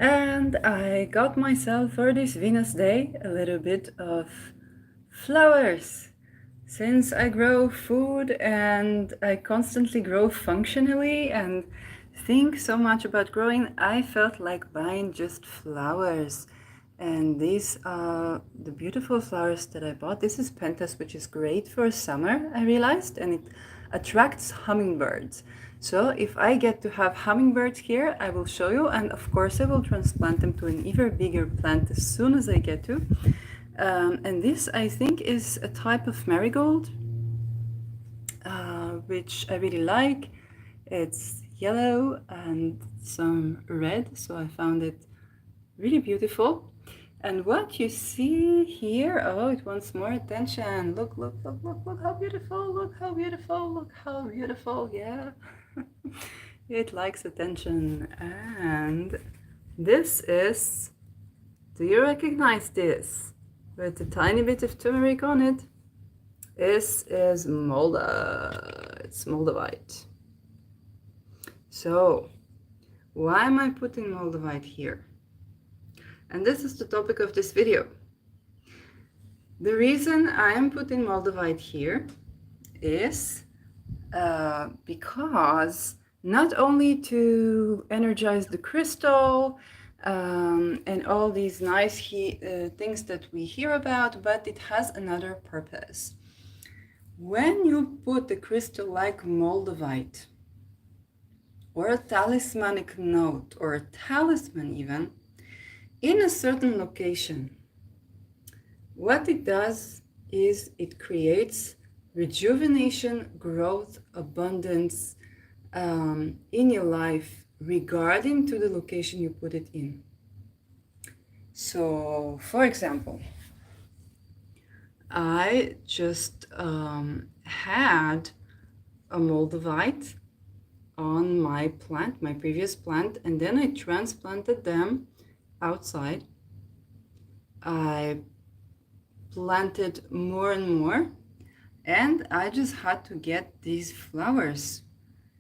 And I got myself for this Venus Day a little bit of flowers. Since I grow food and I constantly grow functionally and think so much about growing, I felt like buying just flowers. And these are the beautiful flowers that I bought. This is pentas, which is great for summer, I realized, and it attracts hummingbirds. So if I get to have hummingbirds here, I will show you, and of course I will transplant them to an even bigger plant as soon as I get to. And this, I think, is a type of marigold, which I really like. It's yellow and some red, so I found it really beautiful. And what you see here, oh, it wants more attention. Look, look, look, look, look how beautiful, look how beautiful, look how beautiful, yeah. It likes attention. And this is, do you recognize this? With a tiny bit of turmeric on it. This is it's Moldavite. So, why am I putting Moldavite here? And this is the topic of this video. The reason I am putting Moldavite here is because not only to energize the crystal and all these nice things that we hear about, but it has another purpose. When you put a crystal like Moldavite, or a talismanic note, or a talisman even, in a certain location, what it does is it creates rejuvenation, growth, abundance in your life regarding to the location you put it in. So, for example, I just had a Moldavite on my plant, my previous plant, and then I transplanted them outside. I planted more and more, and I just had to get these flowers.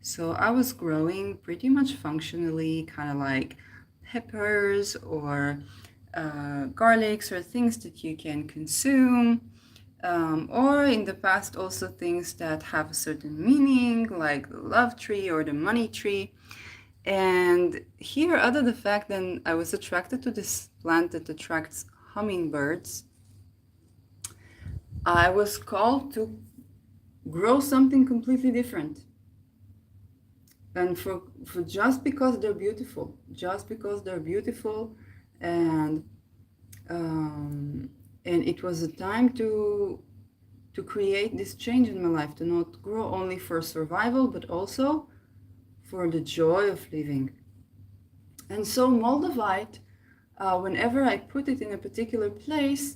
So I was growing pretty much functionally, kind of like peppers or garlics or things that you can consume, or in the past also things that have a certain meaning, like the love tree or the money tree. And here, other the fact that I was attracted to this plant that attracts hummingbirds, I was called to grow something completely different. And for just because they're beautiful, and it was a time to create this change in my life, to not grow only for survival, but also for the joy of living. And so Moldavite, whenever I put it in a particular place,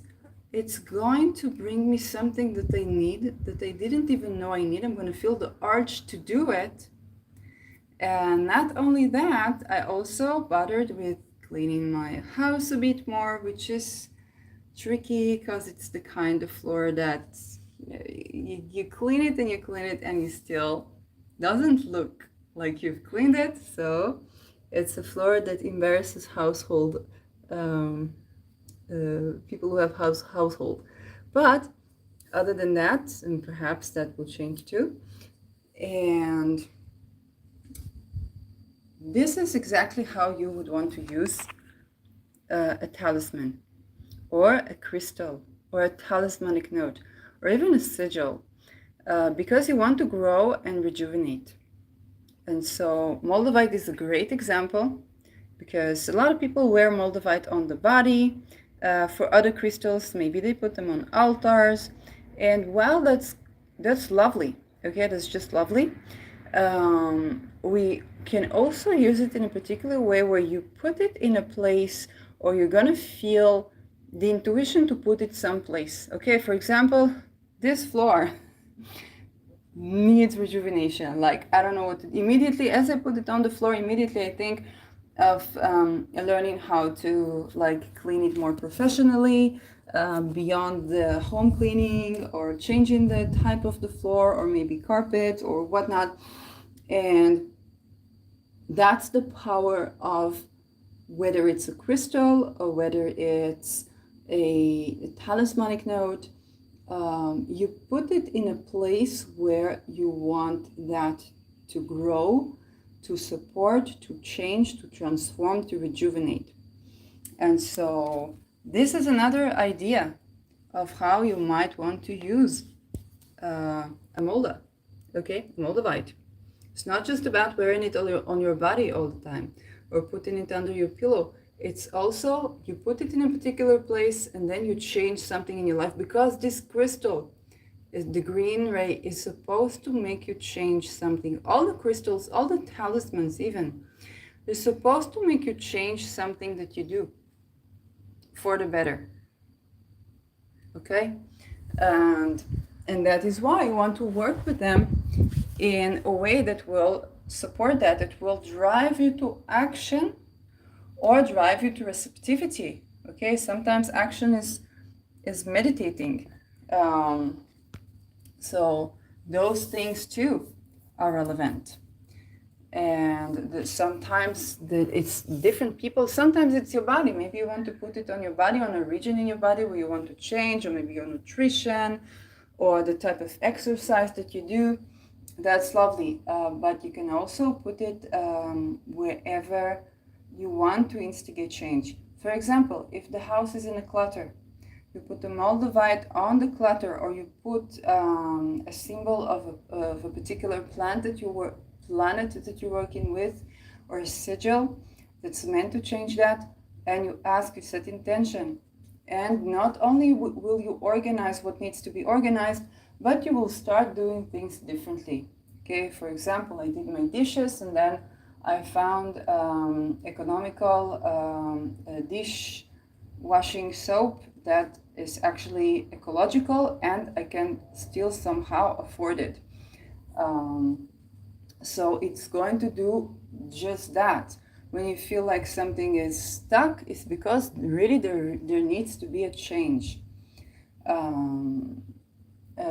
it's going to bring me something that I need, that I didn't even know I need. I'm going to feel the urge to do it. And not only that, I also bothered with cleaning my house a bit more, which is tricky because it's the kind of floor that you clean it and you clean it and it still doesn't look like you've cleaned it. So it's a floor that embarrasses household people who have household. But other than that, and perhaps that will change too. And this is exactly how you would want to use a talisman, or a crystal, or a talismanic note, or even a sigil, because you want to grow and rejuvenate. And so Moldavite is a great example, because a lot of people wear Moldavite on the body. For other crystals, maybe they put them on altars, and while that's lovely, okay, that's just lovely. We can also use it in a particular way where you put it in a place, or you're gonna feel the intuition to put it someplace. Okay, for example, this floor needs rejuvenation. Like, I don't know what immediately as I put it on the floor, immediately I think of learning how to like clean it more professionally, beyond the home cleaning, or changing the type of the floor, or maybe carpet or whatnot. And that's the power of whether it's a crystal or whether it's a talismanic node. You put it in a place where you want that to grow, to support, to change, to transform, to rejuvenate. And so this is another idea of how you might want to use a molda, okay, Moldavite. It's not just about wearing it on your body all the time or putting it under your pillow. It's also you put it in a particular place and then you change something in your life, because this crystal, the green ray, is supposed to make you change something. All the crystals, all the talismans even, they're supposed to make you change something that you do for the better. Okay? And that is why you want to work with them in a way that will support that, that will drive you to action or drive you to receptivity. Okay, sometimes action is meditating. So those things too are relevant. And sometimes it's different people. Sometimes it's your body. Maybe you want to put it on your body, on a region in your body where you want to change, or maybe your nutrition or the type of exercise that you do. That's lovely. But you can also put it wherever you want to instigate change. For example, if the house is in a clutter, you put the Moldavite on the clutter, or you put a symbol of a particular planet that you're working with, or a sigil that's meant to change that, and you set intention. And not only will you organize what needs to be organized, but you will start doing things differently. Okay, for example, I did my dishes and then I found economical dish washing soap that is actually ecological and I can still somehow afford it. So it's going to do just that. When you feel like something is stuck, it's because really there needs to be a change.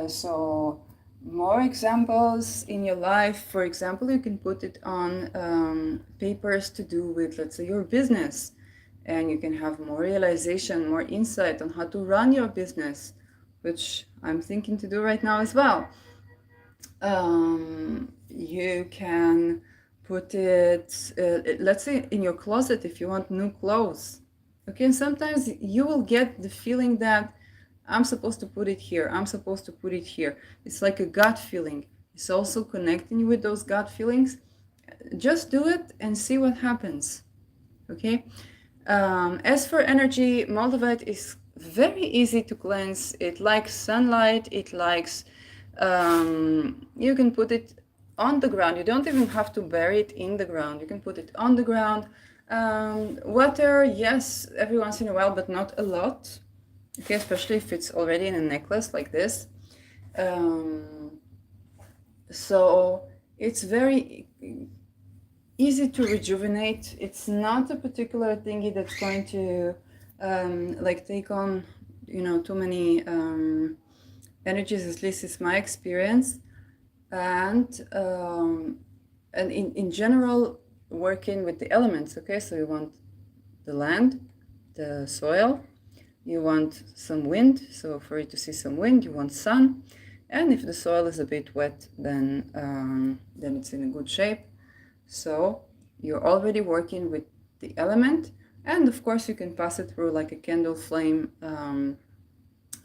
So more examples in your life. For example, you can put it on papers to do with, let's say, your business, and you can have more realization, more insight on how to run your business, which I'm thinking to do right now as well. You can put it, let's say, in your closet if you want new clothes. Okay, and sometimes you will get the feeling that I'm supposed to put it here, I'm supposed to put it here. It's like a gut feeling. It's also connecting you with those gut feelings. Just do it and see what happens. Okay. As for energy, Moldavite is very easy to cleanse. It likes sunlight. It likes, you can put it on the ground. You don't even have to bury it in the ground. You can put it on the ground. Water, yes, every once in a while, but not a lot. Okay, especially if it's already in a necklace like this. So it's very easy to rejuvenate. It's not a particular thingy that's going to like take on, too many energies. At least it's my experience. And in general, working with the elements. Okay, so you want the land, the soil. You want some wind, so for you to see some wind, you want sun. And if the soil is a bit wet, then it's in a good shape. So you're already working with the element. And of course, you can pass it through like a candle flame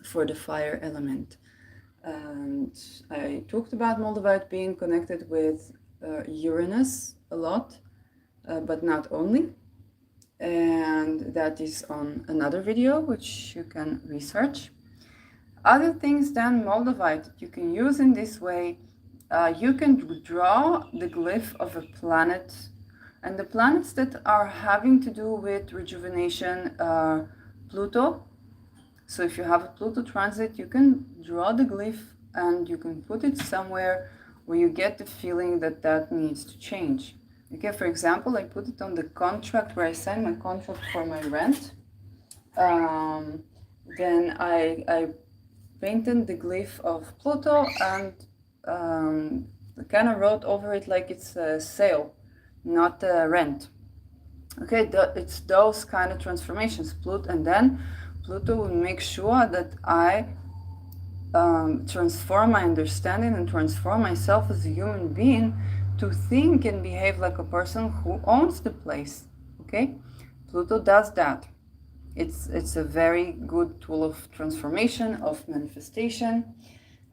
for the fire element. And I talked about Moldavite being connected with Uranus a lot, but not only. And that is on another video, which you can research. Other things than Moldavite that you can use in this way, you can draw the glyph of a planet, and the planets that are having to do with rejuvenation are Pluto. So if you have a Pluto transit, you can draw the glyph and you can put it somewhere where you get the feeling that needs to change. Okay, for example, I put it on the contract where I signed my contract for my rent. Then I painted the glyph of Pluto and kind of wrote over it like it's a sale, not a rent. Okay, it's those kind of transformations. And then Pluto will make sure that I transform my understanding and transform myself as a human being to think and behave like a person who owns the place. Okay, Pluto does that. It's a very good tool of transformation, of manifestation,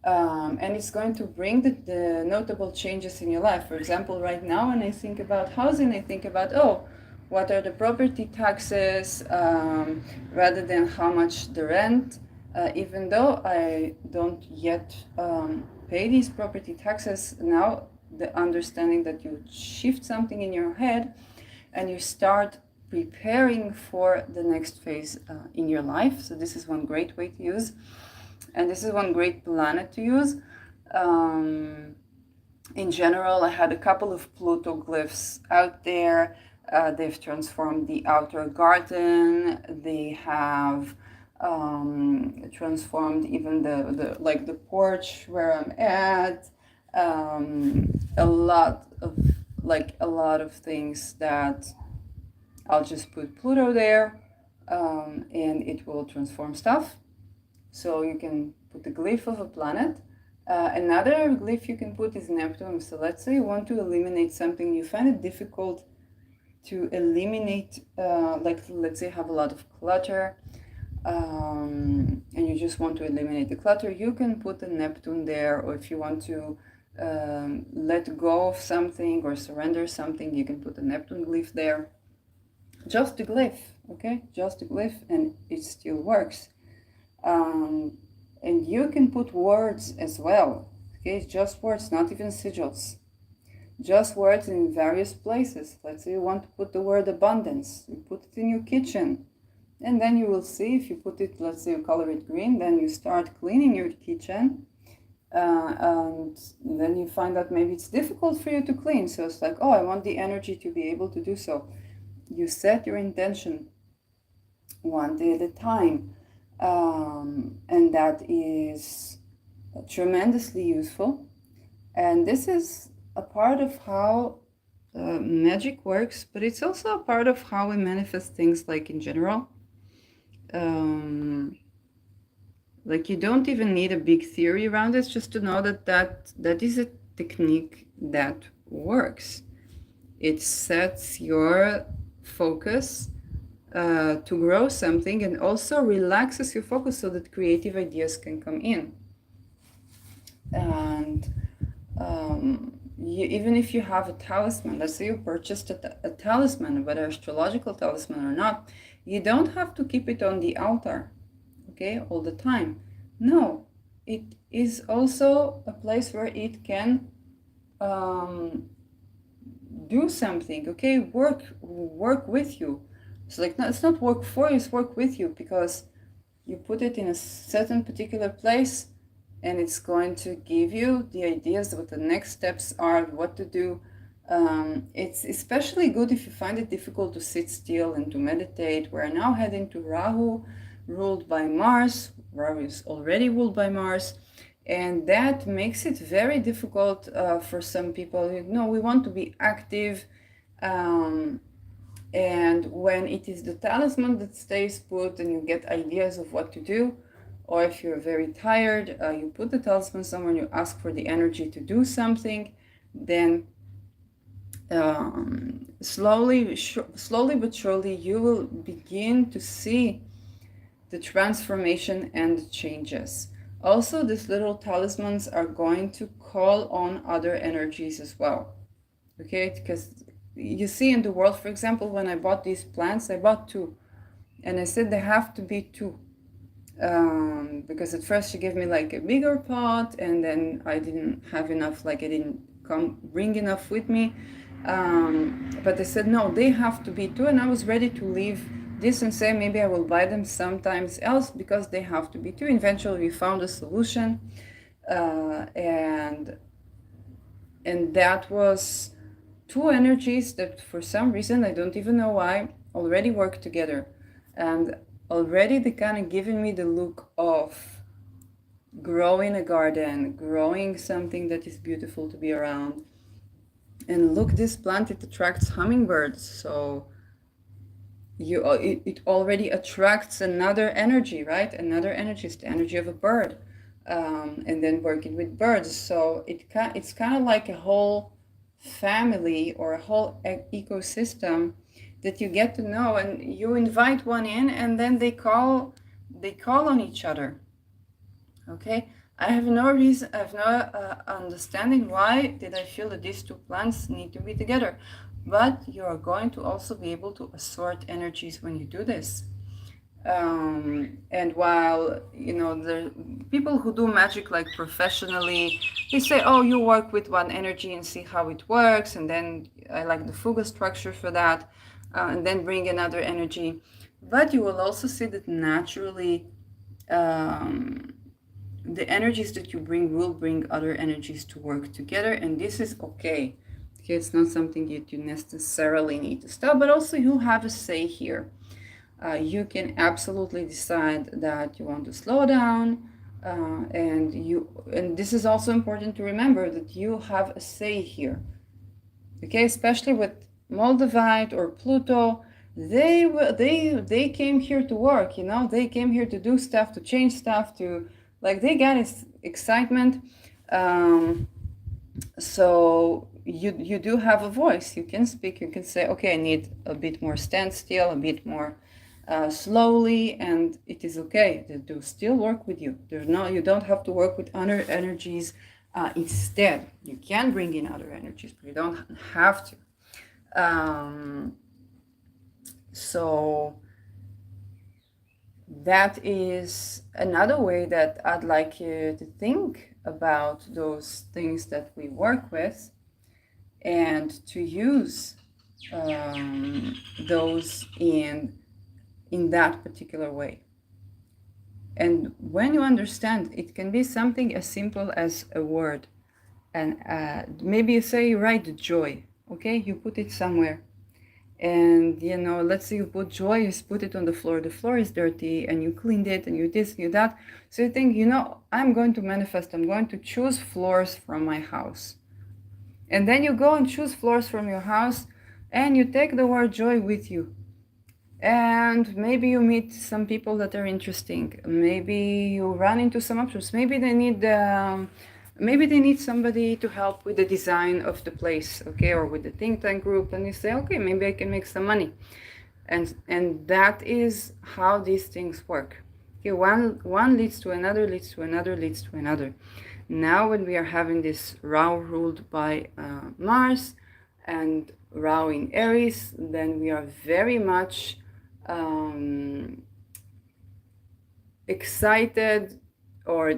and it's going to bring the notable changes in your life. For example, right now when I think about housing, I think about, oh, what are the property taxes, rather than how much the rent. Even though I don't yet pay these property taxes now, the understanding that you shift something in your head and you start preparing for the next phase in your life. So this is one great way to use, and this is one great planet to use. In general, I had a couple of Pluto glyphs out there. They've transformed the outer garden. They have transformed even the porch where I'm at. A lot of things that I'll just put Pluto there, and it will transform stuff. So you can put the glyph of a planet. Another glyph you can put is Neptune. So let's say you want to eliminate something, you find it difficult to eliminate, like let's say have a lot of clutter, and you just want to eliminate the clutter, you can put a Neptune there. Or if you want to let go of something or surrender something, you can put a Neptune glyph there. Just a glyph, okay? Just a glyph, and it still works. And you can put words as well, okay? Just words, not even sigils. Just words in various places. Let's say you want to put the word abundance. You put it in your kitchen. And then you will see, if you put it, let's say you color it green, then you start cleaning your kitchen. And then you find that maybe it's difficult for you to clean. So it's like, oh, I want the energy to be able to do so. You set your intention one day at a time. And that is tremendously useful. And this is a part of how magic works, but it's also a part of how we manifest things, like in general. Like you don't even need a big theory around it, just to know that is a technique that works. It sets your focus to grow something, and also relaxes your focus so that creative ideas can come in. And even if you have a talisman, let's say you purchased a talisman, whether astrological talisman or not, you don't have to keep it on the altar, okay, all the time. No, it is also a place where it can do something, okay, work with you. So like, no, it's not work for you, it's work with you, because you put it in a certain particular place, and it's going to give you the ideas what the next steps are, what to do. It's especially good if you find it difficult to sit still and to meditate. We're now heading to Rahu, ruled by Mars. Rahu is already ruled by Mars, and that makes it very difficult for some people. You know, we want to be active, and when it is the talisman that stays put and you get ideas of what to do, or if you're very tired, you put the talisman somewhere and you ask for the energy to do something, then slowly but surely you will begin to see the transformation and the changes. Also, these little talismans are going to call on other energies as well, okay? Because you see in the world, for example, when I bought these plants, I bought two, and I said they have to be two, because at first she gave me like a bigger pot, and then I didn't have enough, like I didn't bring enough with me, but I said no, they have to be two, and I was ready to leave this and say maybe I will buy them sometimes else, because they have to be two. Eventually we found a solution, and that was two energies that for some reason, I don't even know why, already work together, and already they kind of given me the look of growing a garden, growing something that is beautiful to be around. And look, this plant, it attracts hummingbirds, so it already attracts another energy, right? Another energy is the energy of a bird, and then working with birds. So it's kind of like a whole family or a whole ecosystem that you get to know, and you invite one in, and then they call on each other. Okay, I have no reason, I have no understanding why did I feel that these two plants need to be together. But you are going to also be able to assort energies when you do this. And while, the people who do magic like professionally, they say, oh, you work with one energy and see how it works. And then I like the fuga structure for that. And then bring another energy. But you will also see that naturally, um, the energies that you bring will bring other energies to work together, and this is okay. Okay, it's not something that you necessarily need to stop, but also you have a say here. You can absolutely decide that you want to slow down, and this is also important to remember that you have a say here. Okay, especially with Moldavite or Pluto, they came here to work. They came here to do stuff, to change stuff, to like they got excitement. So you do have a voice. You can speak. You can say, okay, I need a bit more standstill, a bit more slowly, and it is okay. They do still work with you. You don't have to work with other energies. Instead, you can bring in other energies, but you don't have to. So that is another way that I'd like you to think about those things that we work with, and to use those in that particular way. And when you understand, it can be something as simple as a word. And maybe you say, write joy, okay? You put it somewhere. And, let's say you put joy, you put it on the floor. The floor is dirty, and you cleaned it, and you this, you that. So you think, I'm going to manifest. I'm going to choose floors from my house. And then you go and choose floors from your house, and you take the word joy with you. And maybe you meet some people that are interesting. Maybe you run into some options. Maybe they need somebody to help with the design of the place, okay, or with the think tank group, and you say, okay, maybe I can make some money. And that is how these things work. Okay, one leads to another, leads to another, leads to another. Now when we are having this Rao ruled by Mars and Rao in Aries, then we are very much excited or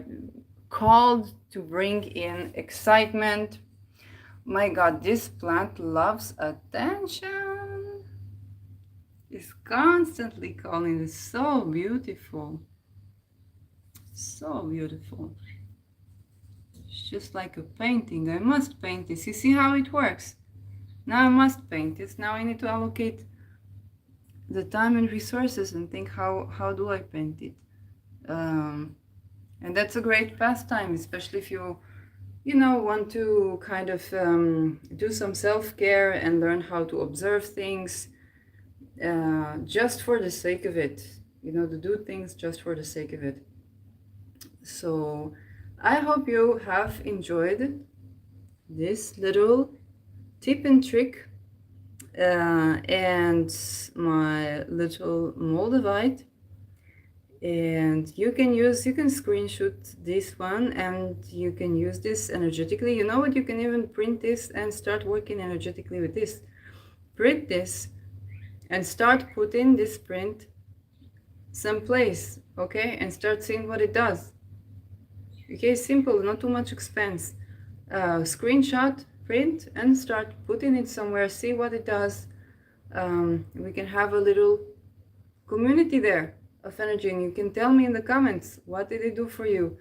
called to bring in excitement. My God, this plant loves attention. It's constantly calling. It's so beautiful. So beautiful. It's just like a painting. I must paint this. You see how it works? Now I must paint this. Now I need to allocate the time and resources and think, how do I paint it? And that's a great pastime, especially if you want to kind of do some self-care and learn how to observe things just for the sake of it, to do things just for the sake of it. So I hope you have enjoyed this little tip and trick and my little Moldavite. And you can screenshot this one, and you can use this energetically. You know what? You can even print this and start working energetically with this. Print this and start putting this print someplace, okay? And start seeing what it does. Okay, simple, not too much expense. Screenshot, print, and start putting it somewhere. See what it does. We can have a little community there of energy, and you can tell me in the comments, what did it do for you?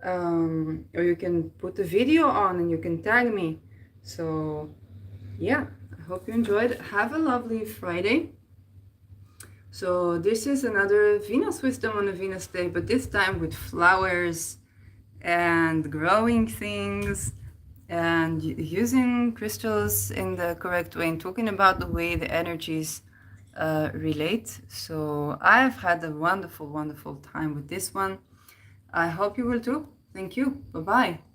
Or you can put a video on and you can tag me. So yeah, I hope you enjoyed. Have a lovely Friday. So this is another Venus wisdom on a Venus day, but this time with flowers and growing things and using crystals in the correct way, and talking about the way the energies relate. So I've had a wonderful, wonderful time with this one. I hope you will too. Thank you. Bye bye.